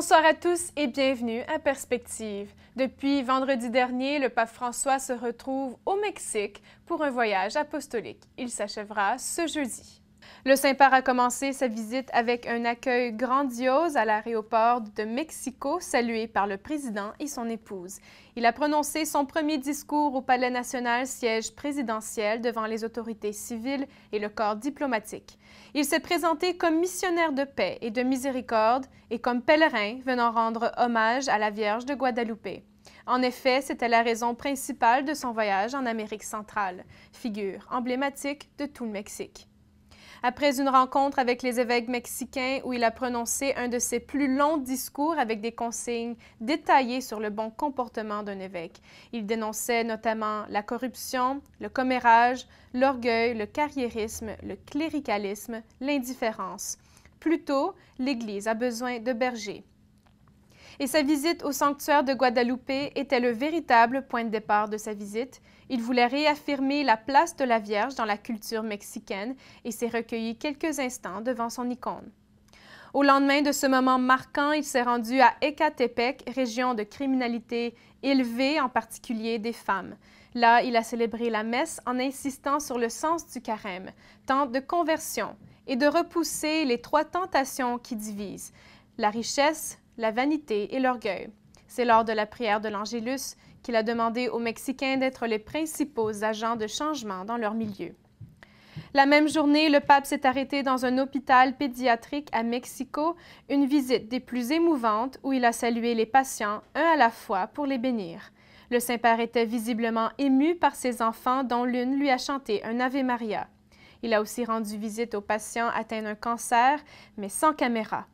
Bonsoir à tous et bienvenue à Perspective. Depuis vendredi dernier, le pape François se retrouve au Mexique pour un voyage apostolique. Il s'achèvera ce jeudi. Le Saint-Père a commencé sa visite avec un accueil grandiose à l'aéroport de Mexico, salué par le président et son épouse. Il a prononcé son premier discours au Palais national, siège présidentiel, devant les autorités civiles et le corps diplomatique. Il s'est présenté comme missionnaire de paix et de miséricorde et comme pèlerin venant rendre hommage à la Vierge de Guadalupe. En effet, c'était la raison principale de son voyage en Amérique centrale, figure emblématique de tout le Mexique. Après une rencontre avec les évêques mexicains où il a prononcé un de ses plus longs discours avec des consignes détaillées sur le bon comportement d'un évêque. Il dénonçait notamment la corruption, le commérage, l'orgueil, le carriérisme, le cléricalisme, l'indifférence. Plutôt, l'Église a besoin de bergers. Et sa visite au sanctuaire de Guadalupe était le véritable point de départ de sa visite. Il voulait réaffirmer la place de la Vierge dans la culture mexicaine et s'est recueilli quelques instants devant son icône. Au lendemain de ce moment marquant, il s'est rendu à Ecatepec, région de criminalité élevée, en particulier des femmes. Là, il a célébré la messe en insistant sur le sens du carême, temps de conversion, et de repousser les trois tentations qui divisent, la richesse, la vanité et l'orgueil. C'est lors de la prière de l'Angélus qu'il a demandé aux Mexicains d'être les principaux agents de changement dans leur milieu. La même journée, le pape s'est arrêté dans un hôpital pédiatrique à Mexico, une visite des plus émouvantes où il a salué les patients, un à la fois, pour les bénir. Le Saint-Père était visiblement ému par ses enfants, dont l'une lui a chanté un Ave Maria. Il a aussi rendu visite aux patients atteints d'un cancer, mais sans caméra.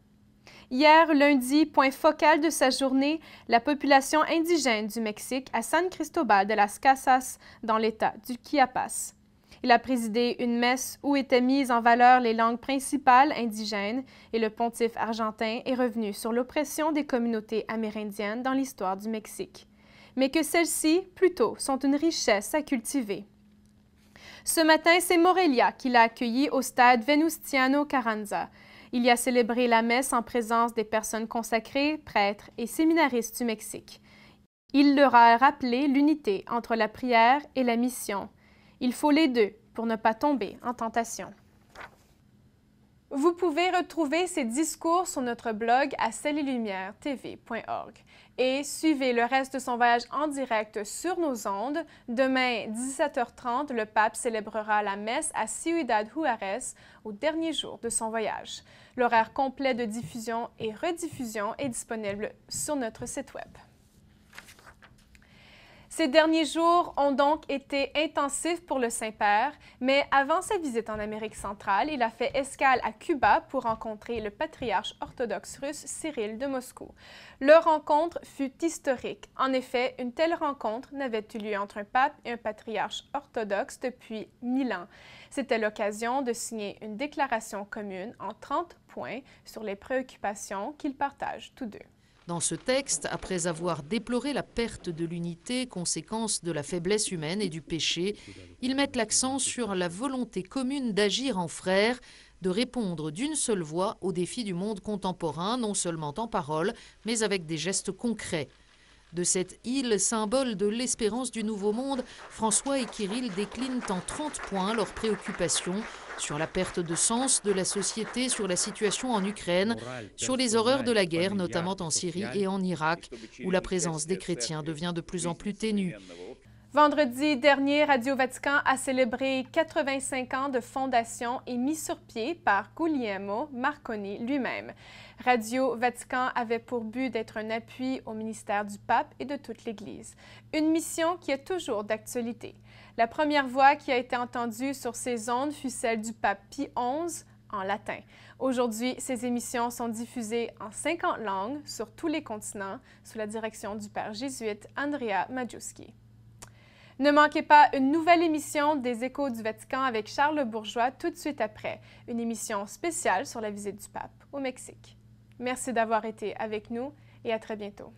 Hier, lundi, point focal de sa journée, la population indigène du Mexique à San Cristobal de las Casas, dans l'État du Chiapas. Il a présidé une messe où étaient mises en valeur les langues principales indigènes et le pontife argentin est revenu sur l'oppression des communautés amérindiennes dans l'histoire du Mexique. Mais que celles-ci, plutôt, sont une richesse à cultiver. Ce matin, c'est Morelia qui l'a accueilli au stade Venustiano Carranza. Il y a célébré la messe en présence des personnes consacrées, prêtres et séminaristes du Mexique. Il leur a rappelé l'unité entre la prière et la mission. Il faut les deux pour ne pas tomber en tentation. Vous pouvez retrouver ces discours sur notre blog à ciel-et-lumière-tv.org et suivez le reste de son voyage en direct sur nos ondes. Demain, 17h30, le pape célébrera la messe à Ciudad Juárez au dernier jour de son voyage. L'horaire complet de diffusion et rediffusion est disponible sur notre site web. Ces derniers jours ont donc été intensifs pour le Saint-Père, mais avant sa visite en Amérique centrale, il a fait escale à Cuba pour rencontrer le patriarche orthodoxe russe Cyril de Moscou. Leur rencontre fut historique. En effet, une telle rencontre n'avait eu lieu entre un pape et un patriarche orthodoxe depuis 1000 ans. C'était l'occasion de signer une déclaration commune en 30 points sur les préoccupations qu'ils partagent tous deux. Dans ce texte, après avoir déploré la perte de l'unité, conséquence de la faiblesse humaine et du péché, ils mettent l'accent sur la volonté commune d'agir en frères, de répondre d'une seule voix aux défis du monde contemporain, non seulement en parole, mais avec des gestes concrets. De cette île, symbole de l'espérance du nouveau monde, François et Kirill déclinent en 30 points leurs préoccupations sur la perte de sens de la société, sur la situation en Ukraine, sur les horreurs de la guerre, notamment en Syrie et en Irak, où la présence des chrétiens devient de plus en plus ténue. Vendredi dernier, Radio Vatican a célébré 85 ans de fondation et mis sur pied par Guglielmo Marconi lui-même. Radio Vatican avait pour but d'être un appui au ministère du pape et de toute l'Église. Une mission qui est toujours d'actualité. La première voix qui a été entendue sur ces ondes fut celle du pape Pie XI en latin. Aujourd'hui, ces émissions sont diffusées en 50 langues sur tous les continents sous la direction du père jésuite Andrea Majewski. Ne manquez pas une nouvelle émission des Échos du Vatican avec Charles Bourgeois tout de suite après, une émission spéciale sur la visite du pape au Mexique. Merci d'avoir été avec nous et à très bientôt.